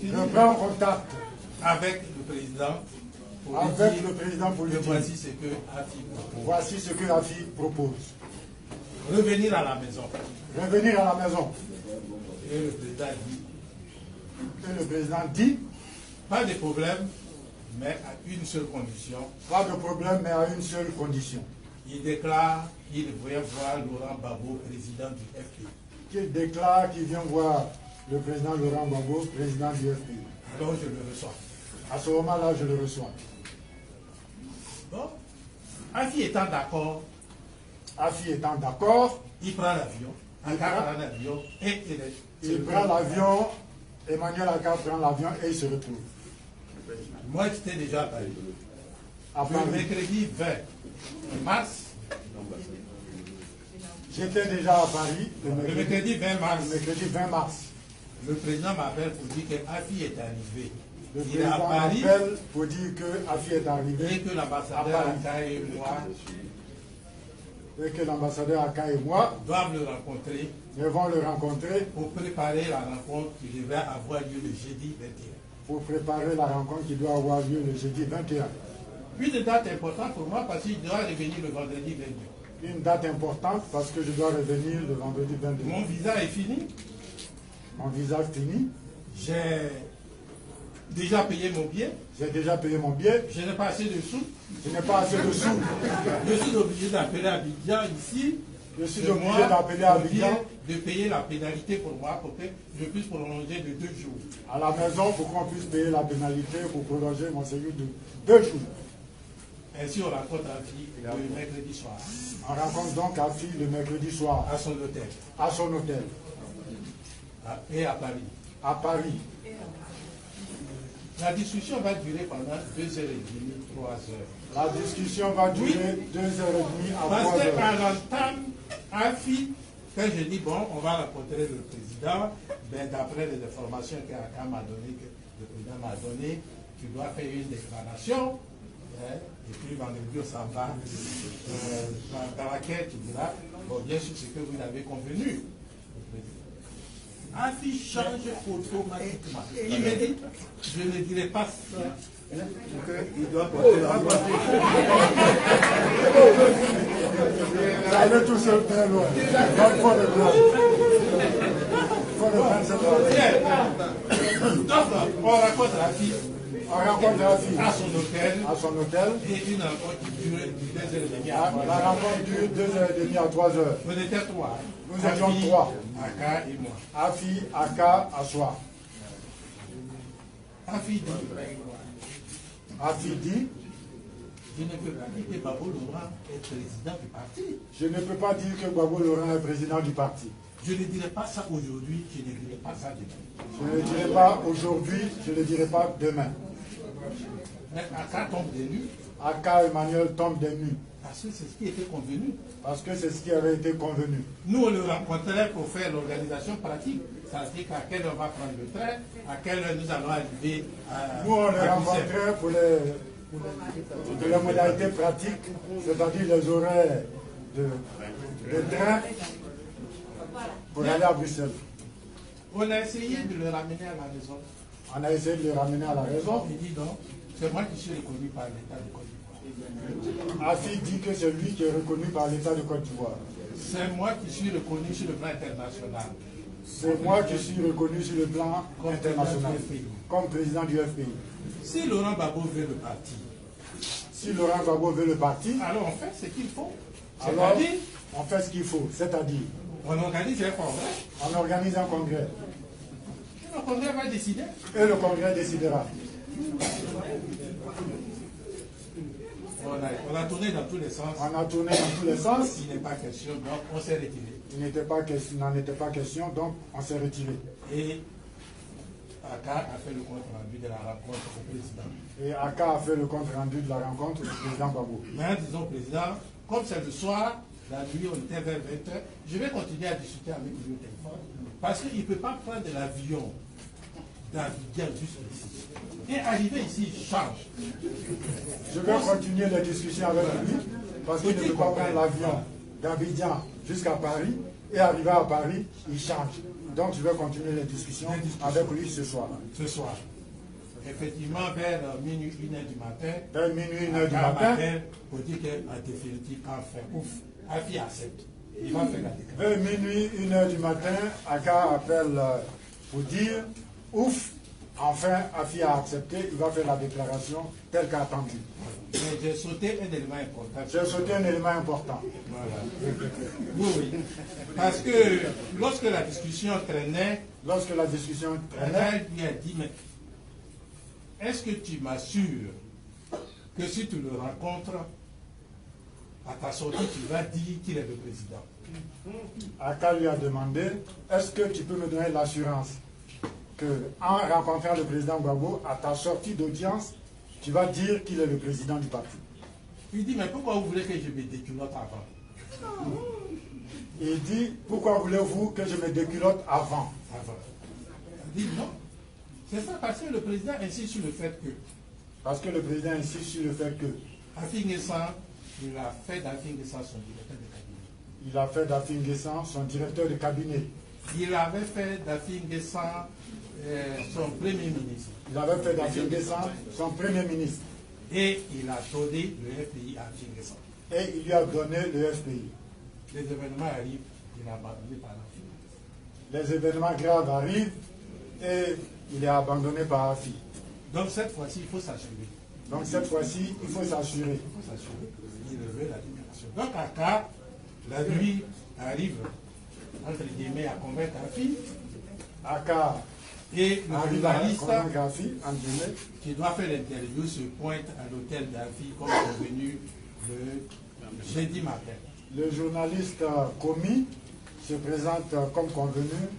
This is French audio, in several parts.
Je prends contact avec le président pour lui dire voici ce que AFI propose. Voici ce que AFI propose. Revenir à la maison. Revenir à la maison. Et le président dit. Et le président dit. Pas de problème, mais à une seule condition. Pas de problème, mais à une seule condition. Il déclare qu'il vient voir Laurent Gbagbo, président du FPI. Qu'il déclare qu'il vient voir le président Laurent Gbagbo, président du FPI. Alors je le reçois. À ce moment-là, je le reçois. Bon, AFI étant d'accord. AFI étant d'accord. Il prend l'avion. Aka prend l'avion et il prend l'avion. Emmanuel Aka prend l'avion et il se retrouve. Moi, j'étais déjà à Paris. Le mercredi 20 mars. J'étais déjà à Paris. Le mercredi 20 mars. Le mercredi 20 mars. Le président m'appelle pour dire que AFI est arrivé. Le Il est à Paris. m'appelle pour dire que AFI est arrivé. Et que l'ambassadeur Aka et moi. Et que l'ambassadeur Aka et moi doivent le rencontrer. Nous vont le rencontrer pour préparer la rencontre qui devrait avoir lieu le jeudi 21. Pour préparer la rencontre qui doit avoir lieu le jeudi 21. Une date importante pour moi parce qu'il doit revenir le vendredi 22. Une date importante parce que je dois revenir le vendredi 22. Mon visa est fini. Mon visa est fini. J'ai déjà payé mon billet. J'ai déjà payé mon billet. Je n'ai pas assez de sous. Je n'ai pas assez de sous. Je suis obligé d'appeler Abidjan ici. Je suis obligé d'appeler Abidjan. De payer la pénalité pour moi pour que je puisse prolonger de 2 jours. À la maison pour qu'on puisse payer la pénalité pour prolonger mon séjour de 2 jours. Ainsi on rencontre AFI le mercredi soir. On rencontre donc AFI le mercredi soir. À son hôtel. À son hôtel. Et à Paris. À Paris. La discussion va durer pendant 2h30, 3 heures. La discussion va durer 2h30 à 3 heures. Parce qu'à l'entame, AFI, quand je dis bon, on va rencontrer le président, ben, d'après les informations que Aka m'a donné, que le président m'a donné, tu dois faire une déclaration, hein, et puis vendredi on s'en va, dans laquelle tu diras, bon, bien sûr, ce que vous avez convenu. AFI change automatiquement. Il me dit, je ne dirai pas ça. Il doit porter la voix. Ça allait tout seul très loin. Donc, faut le prendre. Faut le prendre cette fois. Donc, on rencontre AFI. On rencontre AFI à son hôtel. À son hôtel. Et une rencontre qui dure 2h30 à 3h. La rencontre dure 2h30 à 3h. Vous étiez 3. Nous étions 3. Aka et moi. AFI, Aka, Assoir. AFI dit. AFI dit. Je ne peux pas dire que Gbagbo Laurent est président du parti. Je ne peux pas dire que Gbagbo Laurent est président du parti. Je ne dirai pas ça aujourd'hui, je ne dirai pas ça demain. Je ne le dirai pas aujourd'hui, je ne le dirai pas demain. Mais Aka tombe des nues. Aka Emmanuel tombe des nues. Parce que c'est ce qui était convenu. Parce que c'est ce qui avait été convenu. Nous, on le rencontrait pour faire l'organisation pratique. C'est-à-dire qu'à quelle heure on va prendre le train, à quelle heure nous allons arriver à... Nous, on le rencontrait pour les modalités pratiques, c'est-à-dire les horaires de train pour aller à Bruxelles. On a essayé de le ramener à la maison. On a essayé de le ramener à la raison. Il dit non, c'est moi qui suis reconnu par l'État de Côte d'Ivoire. AFI dit que c'est lui qui est reconnu par l'État de Côte d'Ivoire. C'est moi qui suis reconnu sur le plan international. C'est moi qui suis reconnu sur le plan international comme président du FPI. Si Laurent Gbagbo veut le parti, si Laurent Gbagbo veut le parti, alors on fait ce qu'il faut. Alors on fait ce qu'il faut, c'est-à-dire on organise un congrès. On organise un congrès. Et le congrès va décider. Et le congrès décidera. On a tourné dans tous les sens. On a tourné dans tous les sens. Il n'est pas question, donc on s'est retiré. Il n'en était pas question, donc on s'est retiré. Et Aka a fait le compte rendu de la rencontre au président. Et Aka a fait le compte rendu de la rencontre du président Gbagbo. Mais disons, président, comme c'est le soir, la nuit, on était vers 20h, je vais continuer à discuter avec lui au téléphone. Parce qu'il ne peut pas prendre l'avion d'Abidjan juste ici. Et arriver ici, il change. Je vais continuer les discussions avec lui, parce qu'il ne peut pas prendre l'avion d'Abidjan jusqu'à Paris, et arriver à Paris, il change. Donc je vais continuer les discussions avec lui ce soir. Ce soir. Effectivement, vers minuit, 1h du matin. Vers minuit, 1h du matin. Pour dire qu'en définitive, enfin, ouf, Afi accepte. Il va faire la déclaration. Vers minuit, 1h du matin, Aka appelle pour dire ouf, enfin Afi a accepté, il va faire la déclaration telle qu'attendue. Mais j'ai sauté un élément important. J'ai sauté un élément important. Voilà. Oui. Parce que lorsque la discussion traînait, elle lui a dit, mais est-ce que tu m'assures que si tu le rencontres, à ta sortie, tu vas dire qu'il est le président? Aka lui a demandé, est-ce que tu peux me donner l'assurance qu'en rencontrant le président Gbagbo, à ta sortie d'audience, tu vas dire qu'il est le président du parti? Il dit, mais pourquoi vous voulez que je me déculotte avant? Il dit, pourquoi voulez-vous que je me déculotte avant? Il dit, non. C'est ça parce que le président insiste sur le fait que. Parce que le président insiste sur le fait que. Afi N'Guessan, il a fait d'Afi N'Guessan son directeur de cabinet. Il a fait d'Afi N'Guessan son directeur de cabinet. Il avait fait d'Afi N'Guessan son premier ministre. Il avait fait d'Afi N'Guessan son premier ministre. Et il a donné le FPI à Afi N'Guessan. Et il lui a donné le FPI. Les événements arrivent, il est abandonné par Afi. Les événements graves arrivent et il est abandonné par Afi. Donc cette fois-ci, il faut s'assurer. Il faut s'assurer. Il revêt la déclaration. Donc Aka, la nuit, arrive, entre guillemets, à convaincre Afi. Aka et le journaliste qui doit faire l'interview se pointe à l'hôtel d'Afi comme convenu le jeudi matin. Le journaliste commis se présente comme convenu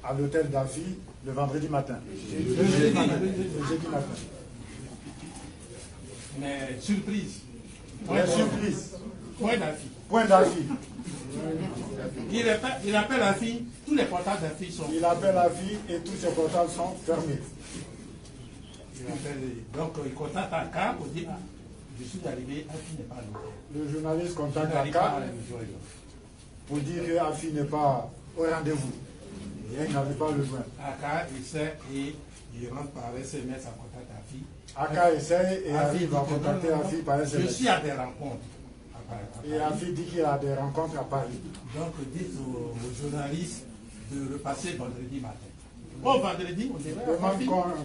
à l'hôtel d'Afi le vendredi matin. Le jeudi matin. Mais surprise. Point d'Afi. Il appelle Afi, tous les portables d'Afi sont. Il appelle Afi et tous ses portables sont fermés. Donc il contacte Aka pour dire, je suis arrivé, Afi n'est pas à l'hôtel. Le journaliste contacte Aka pour dire que Afi n'est pas au rendez-vous. Et il n'avait pas le joint. Aka essaie et il rentre par SMS à contacter Afi. Aka essaie et arrive à contacter Afi par SMS. Je suis à des rencontres. Et Afi dit qu'il a des rencontres à Paris. Donc dites aux journalistes de repasser vendredi matin. Bon, vendredi, on devrait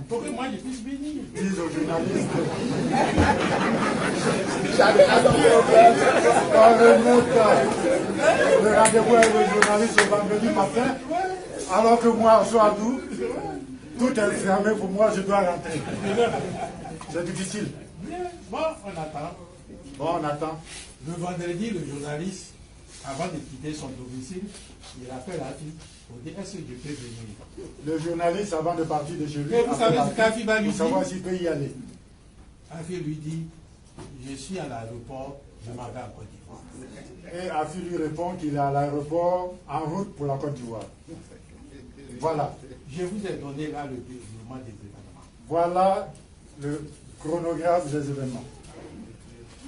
pour que moi je puisse venir. Dis aux journalistes. Le rendez-vous avec les journalistes le vendredi matin, alors que moi, au soir d'août, tout est fermé pour moi, je dois rentrer. C'est difficile. Bon, on attend. Le vendredi, le journaliste, avant de quitter son domicile, il appelle Afi pour dire est-ce que je peux venir. Le journaliste, avant de partir de chez lui, vous savez ce qu'Afi va lui dire? Pour savoir s'il peut y aller. Afi lui dit je suis à l'aéroport, je m'en vais en Côte d'Ivoire. Et Afi lui répond qu'il est à l'aéroport en route pour la Côte d'Ivoire. Voilà. Je vous ai donné là le déroulement des événements. Voilà le chronographe des événements.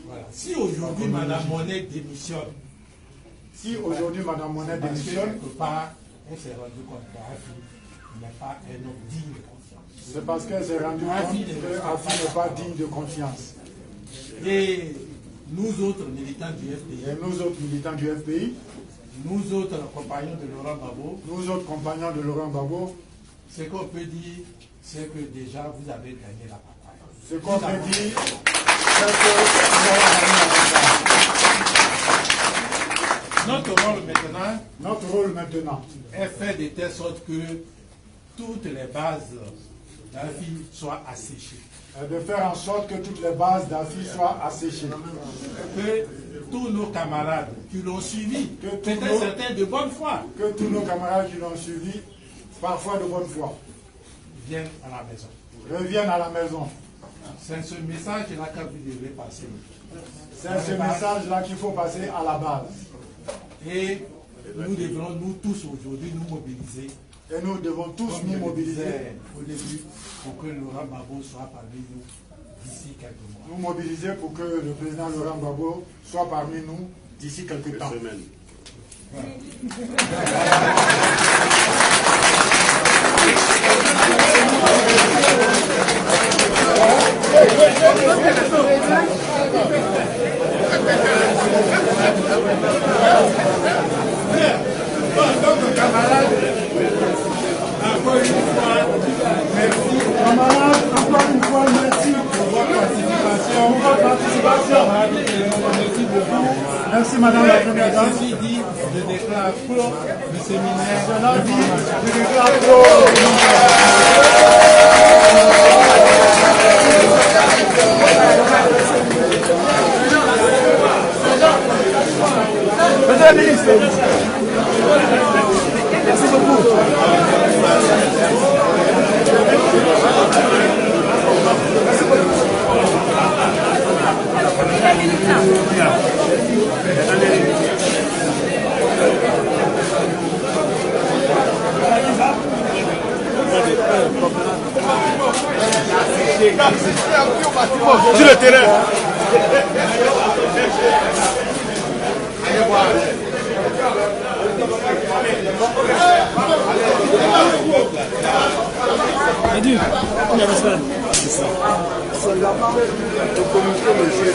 Voilà. Si aujourd'hui Mme Monet démissionne, quelque part, elle s'est rendue compte qu'Afi n'est pas un homme digne de confiance. C'est parce qu'elle s'est rendue compte qu'Afi n'est pas digne de confiance. Et nous autres militants du FPI, nous autres compagnons de Laurent Gbagbo, ce qu'on peut dire, c'est que déjà vous avez gagné la bataille. Ce qu'on peut dire, c'est que vous avez gagné la bataille. Notre rôle maintenant est fait de telle sorte que toutes les bases d'Afi soient asséchées. De faire en sorte que toutes les bases d'Afi soient asséchées. Que tous nos camarades qui l'ont suivi, peut-être certains de bonne foi, que tous nos camarades qui l'ont suivi, parfois de bonne foi, viennent à la maison. Reviennent à la maison. C'est ce message-là que vous devez passer. C'est ce message-là qu'il faut passer à la base. Et nous devrons, nous tous aujourd'hui, nous mobiliser. Et nous devons tous nous mobiliser au début pour que Laurent Gbagbo soit parmi nous d'ici quelques mois. Nous mobiliser pour que le président Laurent Gbagbo soit parmi nous d'ici quelques temps. séminaire de Monsieur le ministre, merci beaucoup. Sur le terrain. Allez voir. Edu, on a besoin. C'est ça. C'est là-bas, le comité, monsieur.